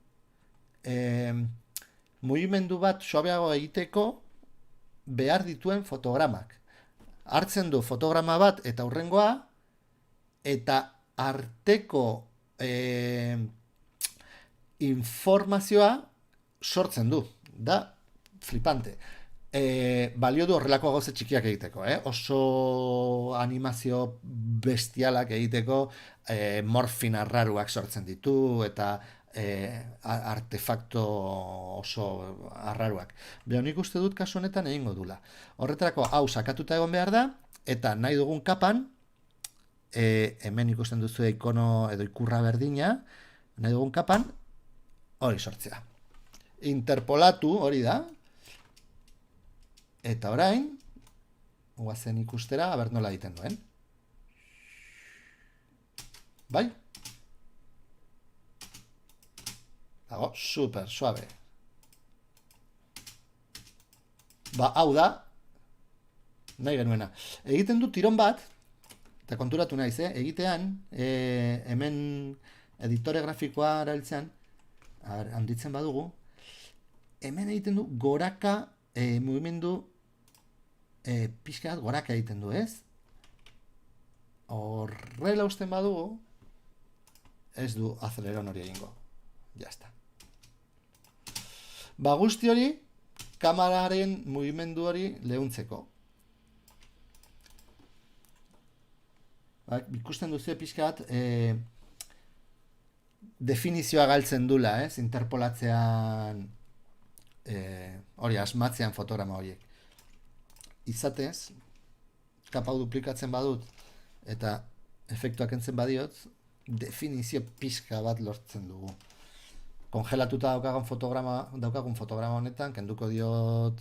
mugimendu bat suabeago egiteko behar dituen fotogramak. Hartzen du fotograma bat eta hurrengoa, eta arteko informazioa sortzen du. Da, flipante. Balio du horrelako gauze txikiak egiteko, oso animazio bestialak egiteko, morfin arraruak sortzen ditu, eta artefakto oso arraruak. Baina nik uste dut kasu honetan egingo dula. Horretarako hau sakatuta egon behar da, eta nahi dugun kapan, hemen ikusten duzu ikono edo ikurra berdina, nahi dugun kapan, hori sortzea. Interpolatu hori da, eta orain, guazen ikustera, aber nola egiten duen. Bai? Dago, super suave. Ba, hau da, nahi genuena. Egiten du tiron bat, eta konturatu naiz, egitean, hemen editore grafikoa erabiltzean, handitzen badugu, hemen egiten du goraka, mugimendu pixka bat goraka egiten du, ez? Horrela usten badugu, ez du aceleron hori egingo. Ya está. Ba, guzti hori, kameraren mugimendu hori lehuntzeko. Ba, ikusten duzu pixka bat, definizioa galtzen dula, ez? Interpolatzean, hori, asmatzean fotograma horiek. Izatez, kapau duplikatzen badut, eta efektuak entzen badiot, definizio pixka bat lortzen dugu. Kongelatuta daukagun fotograma honetan, kenduko diot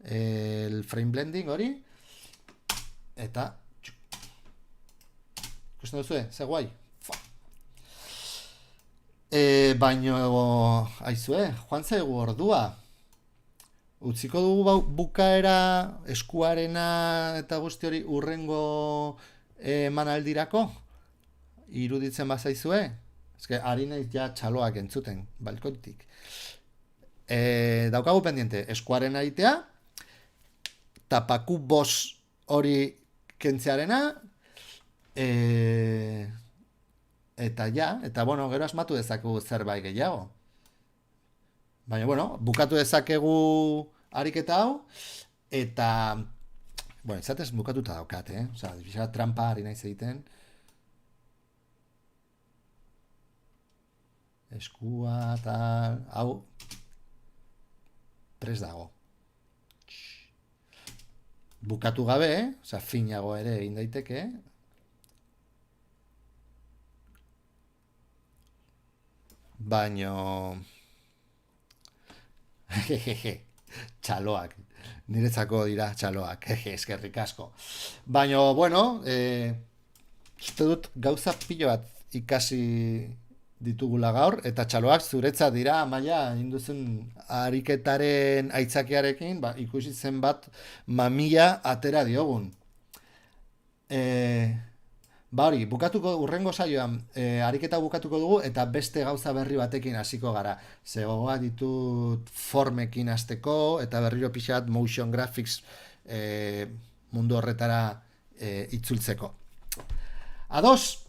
el frame blending hori, eta ikusten duzu, ze guai? Baino, aizue, joan zaigu ordua. Utziko dugu bukaera, eskuarena eta guzti hori urrengo manaldirako? Iruditzen bazaizue? Eske, ari naiz ja txaloak entzuten, balkoitik. Daukagu pendiente, eskuaren aitea, tapaku bos hori kentzearena, eta ja, eta bueno, gero asmatu dezakegu zerbait gehiago. Baina, bueno, bukatu dezakegu ariketa hau, eta, bueno, izatez bukatuta daukat, Osa, trampa ari naiz egiten. Eskua, tal, hau, prest dago. Bukatu gabe, oza, finago ere egin daiteke. Baino, txaloak, niretzako dira txaloak, eskerrik asko. Baino, bueno, uste dut gauza pilo bat ikasi ditugula gaur, eta txaloak zuretzat dira, Amaia, induzun ariketaren aitzakiarekin, ikusi zen bat mamia atera diogun. E, hori, urrengo saioan, ariketa bukatuko dugu, eta beste gauza berri batekin hasiko gara. Ze gogoa ditut formekin hasteko, eta berriro pixat motion graphics mundu horretara itzultzeko. Ados!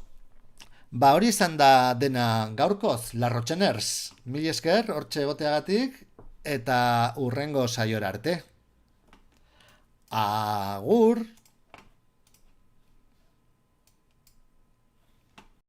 Hori izan da dena gaurkoz, Larrotxeners. Mil esker, hortxe egoteagatik, eta urrengo saiora arte. Agur!